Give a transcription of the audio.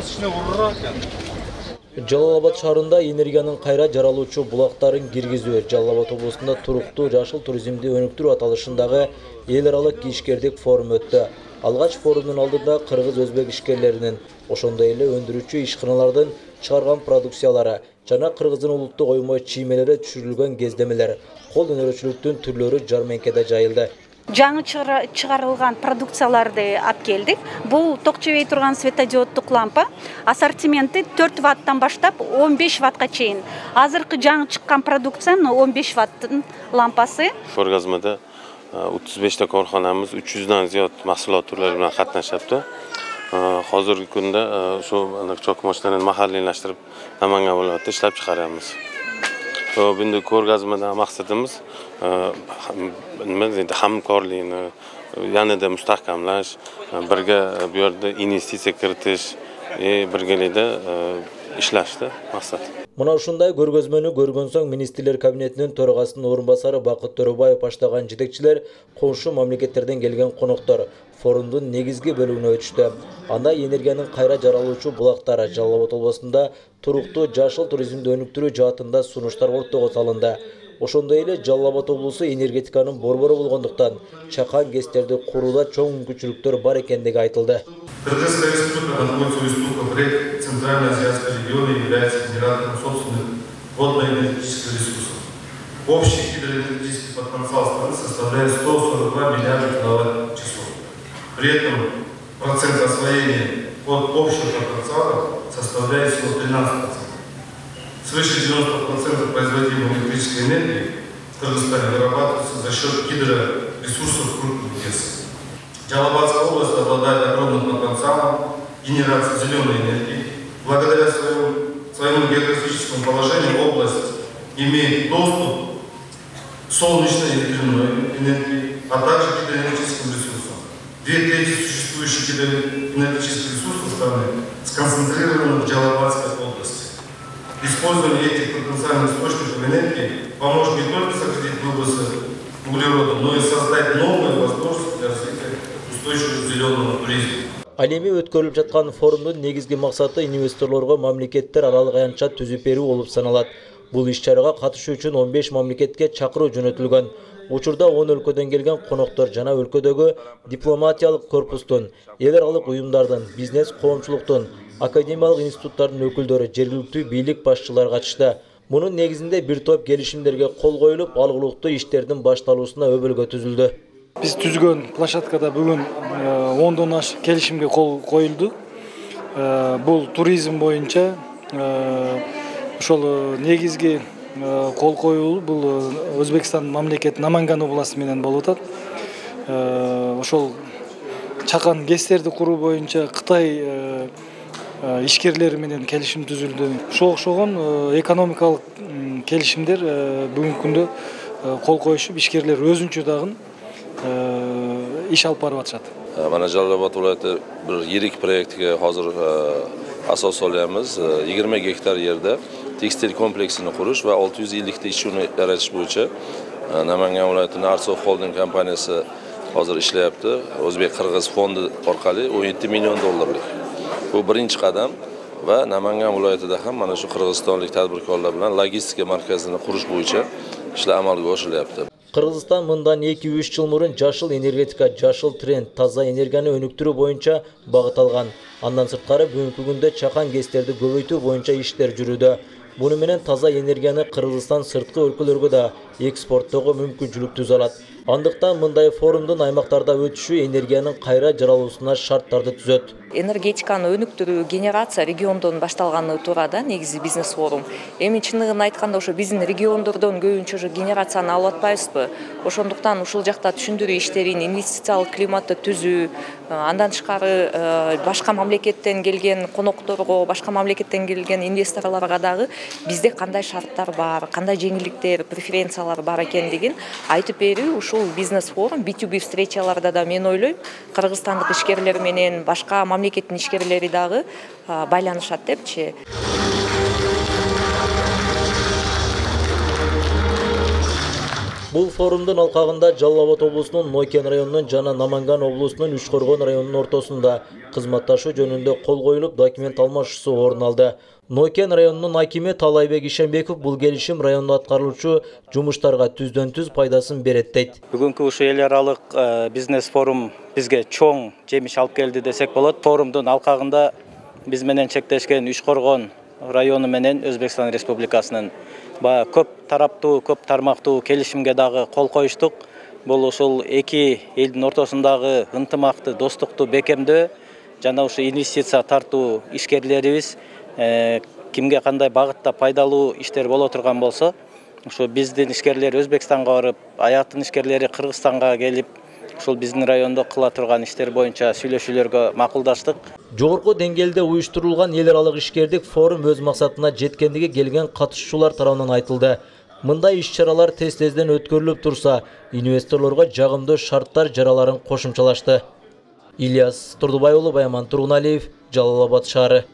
içine vurur ekan. Жалал Абад шаарында энергиянын кайра жаралуучу булактарын киргизүү Жалал Абад облусунда туруктуу жашыл туризмди өнүктүрүү аталышындагы эл аралык ишкердик форум өттү. Алгач форумдун алдында кыргыз өзбек ишкерлеринин, ошондой эле өндүрүүчү ишканалардын чыгарган продукциялары жана кыргыздын улуттук оймо чиймелери түшүрүлгөн кездемелер, кол өнөрчүлүктүн түрлөрү жармеңкеде жайылды. Жаңы чыгарылган продукцияларды алып келдик. Бул ток жебей турган светодиоддук лампа. Ассортименти 4 ваттан баштап 15 ваттка чейин. Азыркы жаңы чыккан продукция 15 ваттын лампасы. Ko'rgazmada 35 ta korxonamiz 300 dan ziyod mahsulot turlari bilan qatnashyapti. Hozirgi kunda shu chokmochlarni mahalliylashtirib Namangan viloyatida ishlab chiqaramiz. Bunda ko'rgazmadan maqsadimiz hamkorlikni yanada mustahkamlash, birga bu yerda investitsiya kiritish, birgalikda ishlashda maqsad. Мына ушундай көргөзмөнү көргөн соң министрлер кабинетинин төрагасынын орун басары Бакыт Төрөбаев баштаган жетекчилер коңшу мамлекеттерден келген коноктор форумдун негизги бөлүгүнө өтүштү. Анда энергиянын кайра жаралуучу булактары Жалал Абад облусунда туруктуу жашыл туризмди өнүктүрүү жаатында сунуштар ортого салынды. Ошондой эле Жалал Абад облусу энергетиканын борбору болгондуктан чакан ГЭСтерди курууда чоң мүмкүнчүлүктөр бар экендиги айтылды. Кыргызская республика находится у истоков рек Центральноазиатского региона и является генератором собственных водно-энергетических ресурсов. Общий гидроэнергетический потенциал страны составляет 142 миллиарда киловатт-часов. При этом процент освоения от общего потенциала составляет всего 13%. Свыше 90% производимой электрической энергии в Кыргызстане вырабатывается за счет гидроресурсов крупных ГЭС. Жалал-Абадская область обладает огромным потенциалом генерации зеленой энергии. Благодаря своему географическому положению область имеет доступ к солнечной и ветряной энергии, а также к гидроэнергетическим ресурсам. 2/3 существующих гидроэнергетических ресурсов страны сконцентрированы в Жалал-Абадской области. Использование этих потенциальных источников энергии поможет не только сократить выбросы углерода, но и создать новые возможности для развития устойчивого зеленого туризма. Ал эми өткөрүлүп жаткан форумдун негизги максаты инвесторлорго мамлекеттер аралык аянтча түзүп берүү болуп саналат. Бул иш-чарага катышуу үчүн 15 мамлекетке чакыруу жөнөтүлгөн. Учурда 10 өлкөдөн келген коноктор жана өлкөдөгү дипломатиялык корпустун, эл аралык уюмдардын, бизнес коомчулуктун, академиялык институттардын өкүлдөрү, жергиликтүү бийлик башчылары катышты. Мунун негизинде бир топ келишимдерге кол коюлуп, алгылыктуу иштердин башталуусуна өбөлгө түзүлдү. Биз түзгөн площадкада бүгүн 10дон ашык келишимге кол коюлду. Бул туризм боюнча ошол негизги кол коюу бул Өзбекстан мамлекети Наманган областы менен болуп атат. Ошол чакан ГЭСтерди куруу боюнча Кытай ишкерлери менен келишим түзүлдү. Ошого окшогон экономикалык келишимдер бүгүнкү күндө кол коюшуп, ишкерлер өзүнчө дагы iş alып барып атышат. Mana Жалал Абад viloyati bir yirik proyektga hozir asos solyapmiz. 20 gektar yerda tekstil kompleksini qurish va 650 ta ish o'rni yaratish bo'yicha Namangan viloyatining Arsof Holding kompaniyasi hozir ishlayapti. O'zbek-qirg'iz fondi orqali 17 million dollarlik. Bu birinchi qadam va Namangan viloyatida ham mana shu qirg'izistonlik tadbirkorlar bilan logistika markazini qurish bo'yicha ishlar amalga oshirilyapti. Кыргызстан мындан 2-3 жыл мурун жашыл энергетика, жашыл тренд, таза энергияны өнүктүрүү боюнча багыт алган. Андан сырткары бүгүнкү күндө чакан ГЭСтерди көбөйтүү боюнча иштер жүрүүдө. Буну менен таза энергияны Кыргызстан сырткы өлкөлөргө да экспорттоого мүмкүнчүлүк түзө алат. Андыктан мындай форумдун аймактарда өтүшү энергиянын кайра жаралуусуна шарттарды түзөт. Энергетиканы өнүктүрүү, генерация региондон башталганы туурада негизи бизнес форум. Эми чындыгын айтканда ошо биздин региондордон көбүнчө ошо генерацияны алып атпайбызбы? Ошондуктан ушул жакта түшүндүрүү иштерин, инвестициялык климатты түзүү, андан тышкары башка мамлекеттен келген конокторго, башка мамлекеттен келген инвесторлорго дагы бизде кандай шарттар бар, кандай жеңилдиктер, преференциялар бар экендигин айтып берүү ушул бизнес форум, B2B встречаларда да мен ойлойм, кыргызстандык ишкерлер менен башка мамлекеттин ишкерлери дагы байланышат депчи. Бул форумдун алкагында Жалал Абад облусунун Нойкен районунун жана Наманган облусунун Үчкоргон районунун ортосунда кызматташуу жөнүндө кол коюлуп, документ алмашуусу орун алды. Нойкен районунун акими Талайбек Ишенбеков бул келишим райондо аткарылуучу жумуштарга түздөн-түз пайдасын берет дейт. Бүгүнкү ушул эл аралык бизнес форум бизге чоң жемиш алып келди десек болот. Форумдун алкагында биз менен чектешкен Үчкоргон району менен Өзбекстан Республикасынын көп тараптуу, көп тармактуу келишимге дагы кол коюштук. Бул ушул эки элдин ортосундагы ынтымакты, достукту бекемдөө жана ушу инвестиция тартуу ишкерлерибиз кимге кандай багытта пайдалуу иштер боло турган болсо, ушу биздин ишкерлер Өзбекстанга барып, аяктын ишкерлери Кыргызстанга келип, ушул биздин райондо кыла турган иштер боюнча сүйлөшүүлөргө макулдаштык. Жогорку деңгээлде уюштурулган эл аралык ишкердик форум өз максатына жеткендиги келген катышуучулар тарабынан айтылды. Мындай иш-чаралар тез-тезден өткөрүлүп турса, инвесторлорго жагымдуу шарттар жараларын кошумчалашты. Ильяс Турдубай уулу, Баяман Тургуналиев, Жалал Абад шаары.